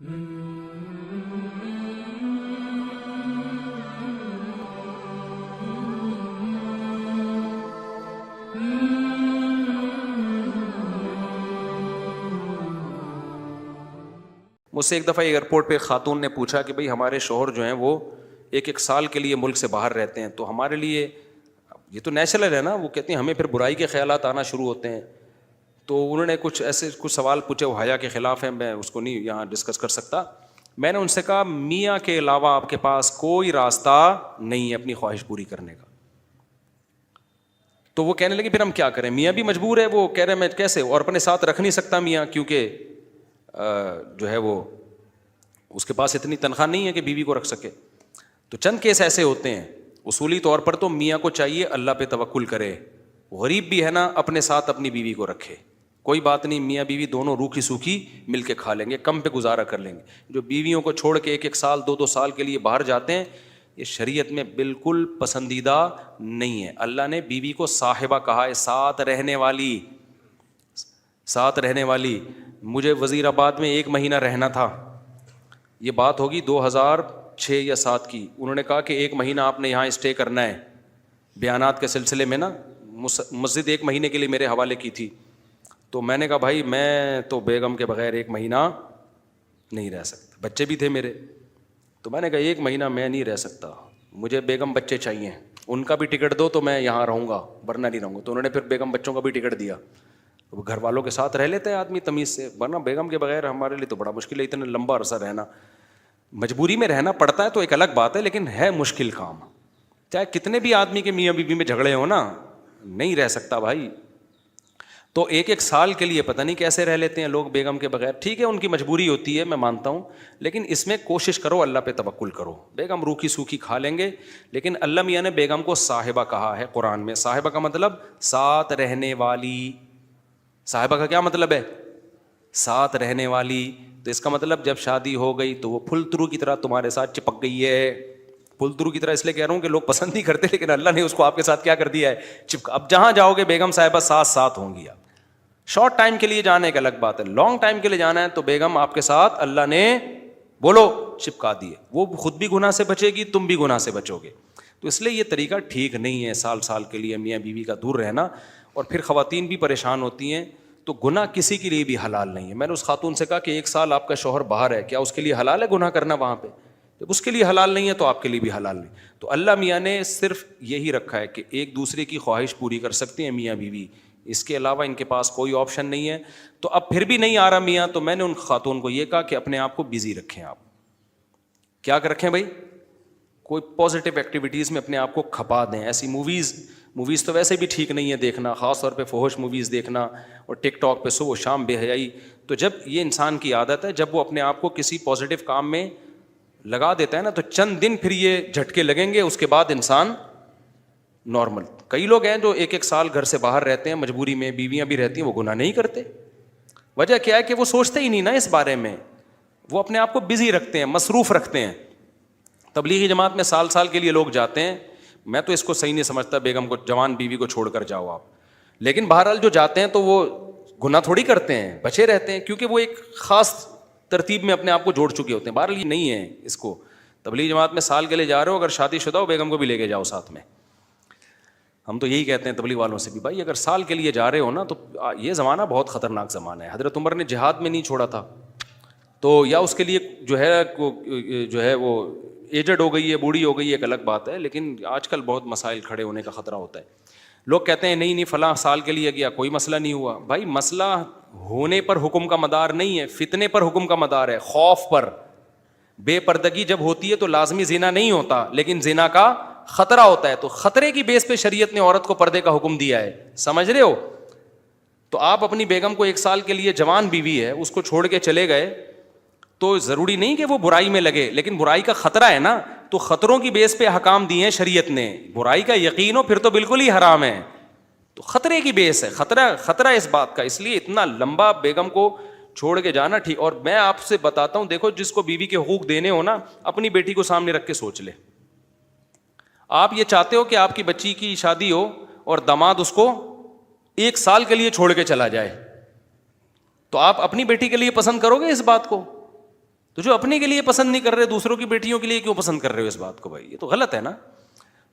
مجھ سے ایک دفعہ ایئرپورٹ پہ خاتون نے پوچھا کہ بھئی ہمارے شوہر جو ہیں وہ ایک سال کے لیے ملک سے باہر رہتے ہیں، تو ہمارے لیے یہ تو نیچرل ہے نا، وہ کہتی ہیں ہمیں پھر برائی کے خیالات آنا شروع ہوتے ہیں. تو انہوں نے کچھ سوال پوچھے، وہ حیا کے خلاف ہیں، میں اس کو نہیں یہاں ڈسکس کر سکتا. میں نے ان سے کہا میاں کے علاوہ آپ کے پاس کوئی راستہ نہیں ہے اپنی خواہش پوری کرنے کا. تو وہ کہنے لگے پھر ہم کیا کریں، میاں بھی مجبور ہے. وہ کہہ رہے میں کیسے، اور اپنے ساتھ رکھ نہیں سکتا میاں، کیونکہ جو ہے وہ اس کے پاس اتنی تنخواہ نہیں ہے کہ بیوی کو رکھ سکے. تو چند کیس ایسے ہوتے ہیں. اصولی طور پر تو میاں کو چاہیے اللہ پہ توکل کرے، غریب بھی ہے نا اپنے ساتھ اپنی بیوی کو رکھے. کوئی بات نہیں، میاں بیوی دونوں روکھی سوکھی مل کے کھا لیں گے، کم پہ گزارا کر لیں گے. جو بیویوں کو چھوڑ کے ایک سال دو سال کے لیے باہر جاتے ہیں، یہ شریعت میں بالکل پسندیدہ نہیں ہے. اللہ نے بیوی کو صاحبہ کہا ہے، ساتھ رہنے والی. مجھے وزیر آباد میں 1 مہینہ رہنا تھا، یہ بات ہوگی 2006 یا 2007 کی. انہوں نے کہا کہ 1 مہینہ آپ نے یہاں اسٹے کرنا ہے. بیانات کے سلسلے میں نا مسجد 1 مہینے کے لیے میرے حوالے کی تھی. تو میں نے کہا بھائی میں تو بیگم کے بغیر 1 مہینہ نہیں رہ سکتا، بچے بھی تھے میرے. تو میں نے کہا 1 مہینہ میں نہیں رہ سکتا، مجھے بیگم بچے چاہیے، ان کا بھی ٹکٹ دو تو میں یہاں رہوں گا، ورنہ نہیں رہوں گا. تو انہوں نے پھر بیگم بچوں کا بھی ٹکٹ دیا. گھر والوں کے ساتھ رہ لیتے ہیں آدمی تمیز سے، ورنہ بیگم کے بغیر ہمارے لیے تو بڑا مشکل ہے اتنا لمبا عرصہ رہنا. مجبوری میں رہنا پڑتا ہے تو ایک الگ بات ہے، لیکن ہے مشکل کام. چاہے کتنے بھی آدمی کے میاں بیوی میں جھگڑے ہوں نا، نہیں رہ سکتا بھائی. تو 1 سال کے لیے پتہ نہیں کیسے رہ لیتے ہیں لوگ بیگم کے بغیر. ٹھیک ہے ان کی مجبوری ہوتی ہے، میں مانتا ہوں، لیکن اس میں کوشش کرو اللہ پہ توکل کرو. بیگم روکھی سوکھی کھا لیں گے، لیکن اللہ میاں نے بیگم کو صاحبہ کہا ہے قرآن میں. صاحبہ کا مطلب ساتھ رہنے والی. صاحبہ کا کیا مطلب ہے؟ ساتھ رہنے والی. تو اس کا مطلب جب شادی ہو گئی تو وہ پھل ترو کی طرح تمہارے ساتھ چپک گئی ہے. پھل ترو کی طرح اس لیے کہہ رہا ہوں کہ لوگ پسند نہیں کرتے، لیکن اللہ نے اس کو آپ کے ساتھ کیا کر دیا ہے، اب جہاں جاؤ گے بیگم صاحبہ ساتھ ہوں گی. آپ شارٹ ٹائم کے لیے جانے کا الگ بات ہے، لانگ ٹائم کے لیے جانا ہے تو بیگم آپ کے ساتھ اللہ نے بولو چپکا دیے. وہ خود بھی گناہ سے بچے گی، تم بھی گناہ سے بچو گے. تو اس لیے یہ طریقہ ٹھیک نہیں ہے سال کے لیے میاں بیوی کا دور رہنا. اور پھر خواتین بھی پریشان ہوتی ہیں. تو گناہ کسی کے لیے بھی حلال نہیں ہے. میں نے اس خاتون سے کہا کہ 1 سال آپ کا شوہر باہر ہے، کیا اس کے لیے حلال ہے گناہ کرنا وہاں پہ؟ جب اس کے لیے حلال نہیں ہے تو آپ کے لیے بھی حلال نہیں. تو اللہ میاں نے صرف یہی رکھا ہے کہ ایک دوسرے کی خواہش پوری کر سکتے ہیں میاں بیوی، اس کے علاوہ ان کے پاس کوئی آپشن نہیں ہے. تو اب پھر بھی نہیں آ رہا میاں، تو میں نے ان خاتون کو یہ کہا کہ اپنے آپ کو بزی رکھیں. آپ کیا رکھیں بھائی؟ کوئی پازیٹیو ایکٹیویٹیز میں اپنے آپ کو کھپا دیں. ایسی موویز تو ویسے بھی ٹھیک نہیں ہے دیکھنا، خاص طور پہ فحش موویز دیکھنا، اور ٹک ٹاک پہ صبح و شام بے حیائی. تو جب یہ انسان کی عادت ہے، جب وہ اپنے آپ کو کسی پازیٹیو کام میں لگا دیتا ہے نا، تو چند دن پھر یہ جھٹکے لگیں گے، اس کے بعد انسان نارمل. کئی لوگ ہیں جو 1 سال گھر سے باہر رہتے ہیں مجبوری میں، بیویاں بھی رہتی ہیں، وہ گناہ نہیں کرتے. وجہ کیا ہے کہ وہ سوچتے ہی نہیں نا اس بارے میں، وہ اپنے آپ کو بزی رکھتے ہیں، مصروف رکھتے ہیں. تبلیغی جماعت میں سال کے لیے لوگ جاتے ہیں. میں تو اس کو صحیح نہیں سمجھتا، بیگم کو، جوان بیوی کو چھوڑ کر جاؤ آپ. لیکن بہرحال جو جاتے ہیں تو وہ گناہ تھوڑی کرتے ہیں، بچے رہتے ہیں، کیونکہ وہ ایک خاص ترتیب میں اپنے آپ کو جوڑ چکے ہوتے ہیں. بہرحال یہ نہیں ہے اس کو. تبلیغی جماعت میں سال کے لیے جا رہے ہو، اگر شادی شدہ ہو بیگم کو بھی لے کے جاؤ ساتھ میں. ہم تو یہی کہتے ہیں تبلیغ والوں سے بھی، بھائی اگر سال کے لیے جا رہے ہو نا، تو یہ زمانہ بہت خطرناک زمانہ ہے. حضرت عمر نے جہاد میں نہیں چھوڑا تھا، تو یا اس کے لیے جو ہے وہ ایجڈ ہو گئی ہے، بوڑھی ہو گئی ہے، ایک الگ بات ہے. لیکن آج کل بہت مسائل کھڑے ہونے کا خطرہ ہوتا ہے. لوگ کہتے ہیں نہیں فلاں سال کے لیے گیا کوئی مسئلہ نہیں ہوا. بھائی مسئلہ ہونے پر حکم کا مدار نہیں ہے، فتنے پر حکم کا مدار ہے، خوف پر. بے پردگی جب ہوتی ہے تو لازمی زنا نہیں ہوتا، لیکن زنا کا خطرہ ہوتا ہے. تو خطرے کی بیس پہ شریعت نے عورت کو پردے کا حکم دیا ہے. سمجھ رہے ہو؟ تو آپ اپنی بیگم کو 1 سال کے لیے، جوان بیوی ہے، اس کو چھوڑ کے چلے گئے تو ضروری نہیں کہ وہ برائی میں لگے، لیکن برائی کا خطرہ ہے نا. تو خطروں کی بیس پہ احکام دیے ہیں شریعت نے. برائی کا یقین ہو پھر تو بالکل ہی حرام ہے. تو خطرے کی بیس ہے، خطرہ اس بات کا. اس لیے اتنا لمبا بیگم کو چھوڑ کے جانا ٹھیک. اور میں آپ سے بتاتا ہوں، دیکھو جس کو بیوی کے حقوق دینے ہو نا، اپنی بیٹی کو سامنے رکھ کے سوچ لے. آپ یہ چاہتے ہو کہ آپ کی بچی کی شادی ہو اور داماد اس کو 1 سال کے لیے چھوڑ کے چلا جائے، تو آپ اپنی بیٹی کے لیے پسند کرو گے اس بات کو؟ تو جو اپنے کے لیے پسند نہیں کر رہے دوسروں کی بیٹیوں کے لیے کیوں پسند کر رہے ہو اس بات کو؟ بھائی یہ تو غلط ہے نا.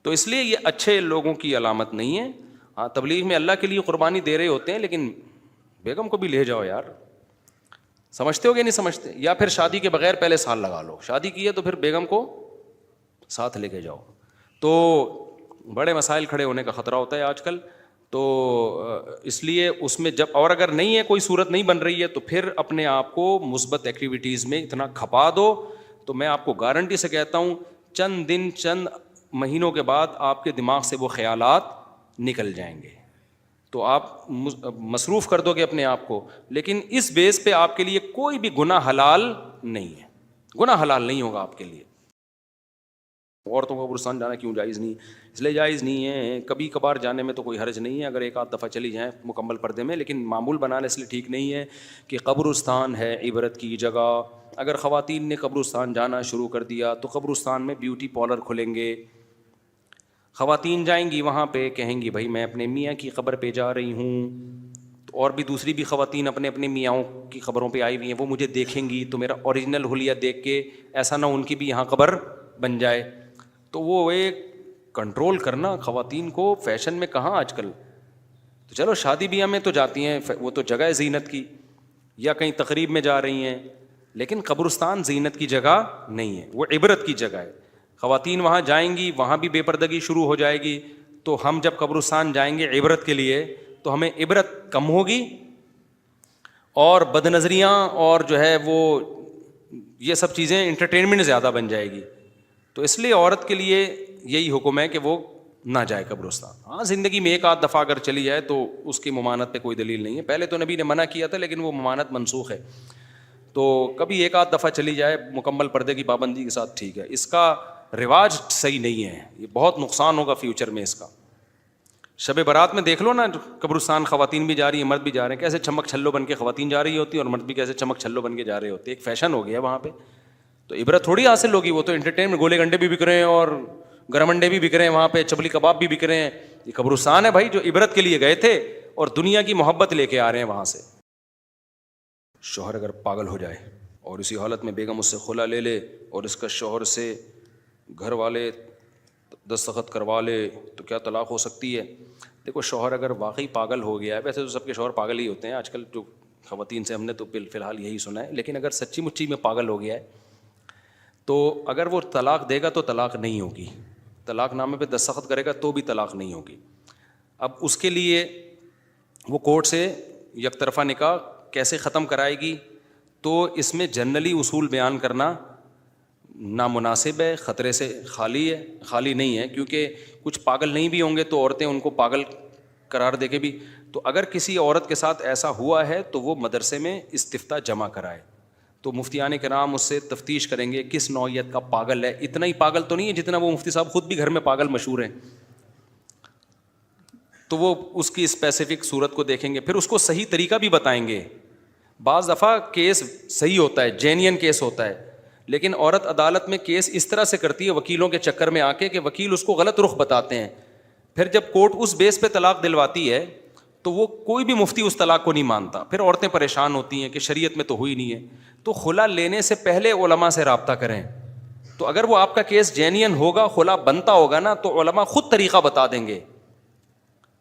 تو اس لیے یہ اچھے لوگوں کی علامت نہیں ہے. ہاں تبلیغ میں اللہ کے لیے قربانی دے رہے ہوتے ہیں لیکن بیگم کو بھی لے جاؤ یار. سمجھتے ہو کہ نہیں سمجھتے؟ یا پھر شادی کے بغیر پہلے سال لگا لو, شادی کی ہے تو پھر بیگم کو ساتھ لے کے جاؤ. تو بڑے مسائل کھڑے ہونے کا خطرہ ہوتا ہے آج کل. تو اس لیے اس میں جب, اور اگر نہیں ہے کوئی صورت نہیں بن رہی ہے تو پھر اپنے آپ کو مثبت ایکٹیویٹیز میں اتنا کھپا دو. تو میں آپ کو گارنٹی سے کہتا ہوں چند دن چند مہینوں کے بعد آپ کے دماغ سے وہ خیالات نکل جائیں گے. تو آپ مصروف کر دو گے اپنے آپ کو, لیکن اس بیس پہ آپ کے لیے کوئی بھی گناہ حلال نہیں ہے, گناہ حلال نہیں ہوگا آپ کے لیے. عورتوں کو قبرستان جانا کیوں جائز نہیں؟ اس لیے جائز نہیں ہے, کبھی کبھار جانے میں تو کوئی حرج نہیں ہے اگر ایک آدھ دفعہ چلی جائیں مکمل پردے میں, لیکن معمول بنانا اس لیے ٹھیک نہیں ہے کہ قبرستان ہے عبرت کی جگہ. اگر خواتین نے قبرستان جانا شروع کر دیا تو قبرستان میں بیوٹی پارلر کھلیں گے. خواتین جائیں گی وہاں پہ, کہیں گی بھائی میں اپنے میاں کی قبر پہ جا رہی ہوں, اور بھی دوسری بھی خواتین اپنے اپنے میاں کی قبروں پہ آئی ہوئی ہیں, وہ مجھے دیکھیں گی تو میرا اوریجنل حلیہ دیکھ کے ایسا نہ ان کی بھی یہاں قبر بن جائے. تو وہ ایک کنٹرول کرنا خواتین کو فیشن میں کہاں آج کل. تو چلو شادی بیاہ میں تو جاتی ہیں, وہ تو جگہ ہے زینت کی, یا کہیں تقریب میں جا رہی ہیں, لیکن قبرستان زینت کی جگہ نہیں ہے, وہ عبرت کی جگہ ہے. خواتین وہاں جائیں گی, وہاں بھی بے پردگی شروع ہو جائے گی. تو ہم جب قبرستان جائیں گے عبرت کے لیے تو ہمیں عبرت کم ہوگی, اور بد نظریاں اور جو ہے وہ یہ سب چیزیں انٹرٹینمنٹ زیادہ بن جائے گی. تو اس لیے عورت کے لیے یہی حکم ہے کہ وہ نہ جائے قبرستان. ہاں زندگی میں ایک آدھ دفعہ اگر چلی جائے تو اس کی ممانعت پہ کوئی دلیل نہیں ہے. پہلے تو نبی نے منع کیا تھا لیکن وہ ممانعت منسوخ ہے. تو کبھی ایک آدھ دفعہ چلی جائے مکمل پردے کی پابندی کے ساتھ ٹھیک ہے. اس کا رواج صحیح نہیں ہے, یہ بہت نقصان ہوگا فیوچر میں اس کا. شب برات میں دیکھ لو نا, قبرستان خواتین بھی جا رہی ہیں مرد بھی جا رہے ہیں, کیسے چمک چھلو بن کے خواتین جا رہی ہوتی ہیں اور مرد بھی کیسے چمک چھلو بن کے جا رہے ہوتے ہیں. ایک فیشن ہو گیا وہاں پہ. تو عبرت تھوڑی حاصل ہوگی, وہ تو انٹرٹینمنٹ, گولے گنڈے بھی بک رہے ہیں اور گرم انڈے بھی بک رہے ہیں وہاں پہ, چپلی کباب بھی بک رہے ہیں. یہ قبرستان ہے بھائی جو عبرت کے لیے گئے تھے اور دنیا کی محبت لے کے آ رہے ہیں وہاں سے. شوہر اگر پاگل ہو جائے اور اسی حالت میں بیگم اس سے خلا لے لے اور اس کا شوہر سے گھر والے دستخط کروا لے تو کیا طلاق ہو سکتی ہے؟ دیکھو شوہر اگر واقعی پاگل ہو گیا ہے, ویسے تو سب کے شوہر پاگل ہی ہوتے ہیں آج کل, جو خواتین سے ہم نے تو فی الحال یہی سنا ہے, لیکن اگر سچی مچی میں پاگل ہو گیا ہے تو اگر وہ طلاق دے گا تو طلاق نہیں ہوگی, طلاق نامے پہ دستخط کرے گا تو بھی طلاق نہیں ہوگی. اب اس کے لیے وہ کورٹ سے یک طرفہ نکاح کیسے ختم کرائے گی؟ تو اس میں جنرلی اصول بیان کرنا نامناسب ہے, خطرے سے خالی نہیں ہے, کیونکہ کچھ پاگل نہیں بھی ہوں گے تو عورتیں ان کو پاگل قرار دے کے بھی. تو اگر کسی عورت کے ساتھ ایسا ہوا ہے تو وہ مدرسے میں استفتاء جمع کرائے, تو مفتیان کرام اس سے تفتیش کریں گے کس نوعیت کا پاگل ہے. اتنا ہی پاگل تو نہیں ہے جتنا وہ مفتی صاحب خود بھی گھر میں پاگل مشہور ہیں, تو وہ اس کی اسپیسیفک صورت کو دیکھیں گے, پھر اس کو صحیح طریقہ بھی بتائیں گے. بعض دفعہ کیس صحیح ہوتا ہے, جینین کیس ہوتا ہے, لیکن عورت عدالت میں کیس اس طرح سے کرتی ہے وکیلوں کے چکر میں آ کے کہ وکیل اس کو غلط رخ بتاتے ہیں. پھر جب کورٹ اس بیس پہ طلاق دلواتی ہے تو وہ کوئی بھی مفتی اس طلاق کو نہیں مانتا, پھر عورتیں پریشان ہوتی ہیں کہ شریعت میں تو ہوئی نہیں ہے. تو خلا لینے سے پہلے علماء سے رابطہ کریں. تو اگر وہ آپ کا کیس جینین ہوگا, خلا بنتا ہوگا نا, تو علماء خود طریقہ بتا دیں گے.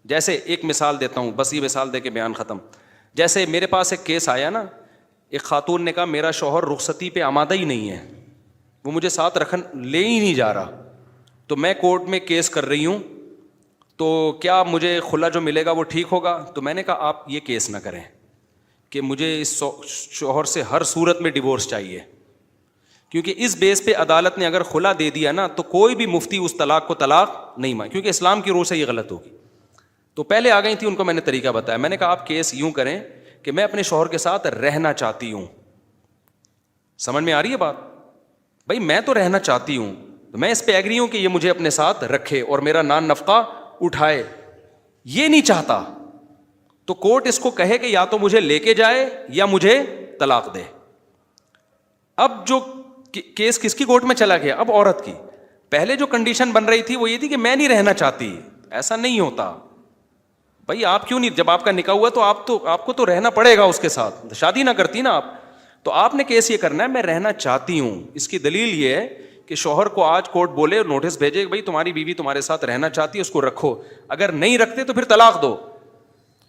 جیسے ایک مثال دیتا ہوں, بس یہ مثال دے کے بیان ختم. جیسے میرے پاس ایک کیس آیا نا, ایک خاتون نے کہا میرا شوہر رخصتی پہ آمادہ ہی نہیں ہے, وہ مجھے ساتھ لے ہی نہیں جا رہا, تو میں کورٹ میں کیس کر رہی ہوں, تو کیا مجھے خلا جو ملے گا وہ ٹھیک ہوگا؟ تو میں نے کہا آپ یہ کیس نہ کریں کہ مجھے اس شوہر سے ہر صورت میں ڈیورس چاہیے, کیونکہ اس بیس پہ عدالت نے اگر خلا دے دیا نا تو کوئی بھی مفتی اس طلاق کو طلاق نہیں مان, کیونکہ اسلام کی روح سے یہ غلط ہوگی. تو پہلے آ گئی تھی, ان کو میں نے طریقہ بتایا. میں نے کہا آپ کیس یوں کریں کہ میں اپنے شوہر کے ساتھ رہنا چاہتی ہوں. سمجھ میں آ رہی ہے بات؟ بھائی میں تو رہنا چاہتی ہوں, تو میں اس پہ ایگری ہوں کہ یہ مجھے اپنے ساتھ رکھے اور میرا نان نفقہ اٹھائے. یہ نہیں چاہتا تو کورٹ اس کو کہے کہ یا تو مجھے لے کے جائے یا مجھے طلاق دے. اب جو کیس کس کی کورٹ میں چلا گیا؟ اب عورت کی. پہلے جو کنڈیشن بن رہی تھی وہ یہ تھی کہ میں نہیں رہنا چاہتی. ایسا نہیں ہوتا بھائی, آپ کیوں نہیں, جب آپ کا نکاح ہوا تو آپ کو تو رہنا پڑے گا اس کے ساتھ, شادی نہ کرتی نا آپ. تو آپ نے کیس یہ کرنا ہے میں رہنا چاہتی ہوں. اس کی دلیل یہ ہے کہ شوہر کو آج کورٹ بولے نوٹس بھیجے کہ بھائی تمہاری بیوی تمہارے ساتھ رہنا چاہتی ہے, اس کو رکھو, اگر نہیں رکھتے تو پھر طلاق دو,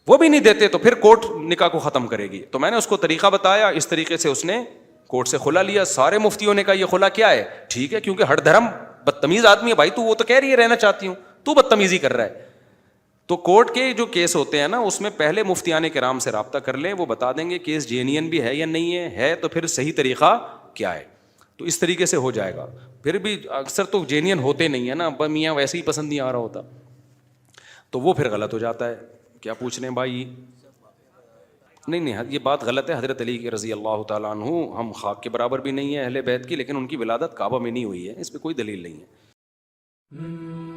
وہ بھی نہیں دیتے تو پھر کورٹ نکاح کو ختم کرے گی. تو میں نے اس کو طریقہ بتایا, اس طریقے سے اس نے کورٹ سے خلا لیا. سارے مفتیوں نے کہا یہ خلا کیا ہے, ٹھیک ہے, کیونکہ ہر دھرم بدتمیز آدمی ہے بھائی, تو وہ تو کہہ رہی ہے رہنا چاہتی ہوں, تو بدتمیزی کر رہا ہے. تو کورٹ کے جو کیس ہوتے ہیں نا اس میں پہلے مفتیان کرام سے رابطہ کر لیں, وہ بتا دیں گے کیس جینین بھی ہے یا نہیں ہے تو پھر صحیح طریقہ کیا ہے. تو اس طریقے سے ہو جائے گا. پھر بھی اکثر تو جینین ہوتے نہیں ہیں نا, میاں ویسے ہی پسند نہیں آ رہا ہوتا, تو وہ پھر غلط ہو جاتا ہے. کیا پوچھ رہے ہیں بھائی؟ نہیں یہ بات غلط ہے. حضرت علی کے رضی اللہ تعالیٰ عنہ ہم خاک کے برابر بھی نہیں ہیں اہل بیت کی, لیکن ان کی ولادت کعبہ میں نہیں ہوئی ہے, اس پہ کوئی دلیل نہیں ہے.